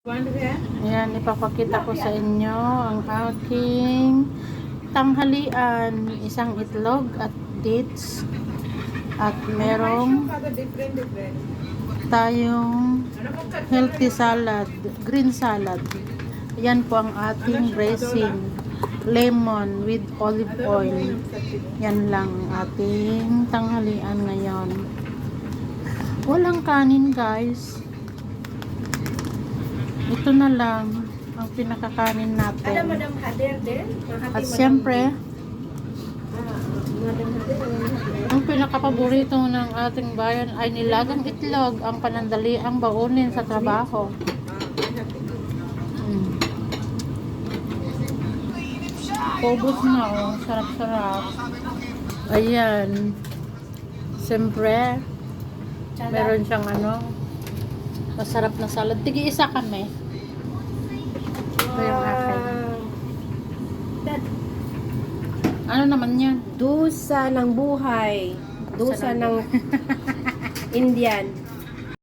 Ayan, ipapakita ko sa inyo ang aking tanghalian. Isang itlog at dates. At merong tayong healthy salad, green salad. Ayan po ang ating dressing. Lemon with olive oil. Yan lang ating tanghalian ngayon. Walang kanin, guys. Ito na lang ang pinakakanin natin. At siyempre, ang pinakapaborito ng ating bayan ay nilagang itlog, ang panandaliang baunin sa trabaho. Ubos na, oh. Sarap-sarap. Ayan. Siyempre, meron siyang masarap na salad. Tigi-isa kami. Ito yung akin. Ano naman yan? Dusa ng buhay. Dusa ng Indian.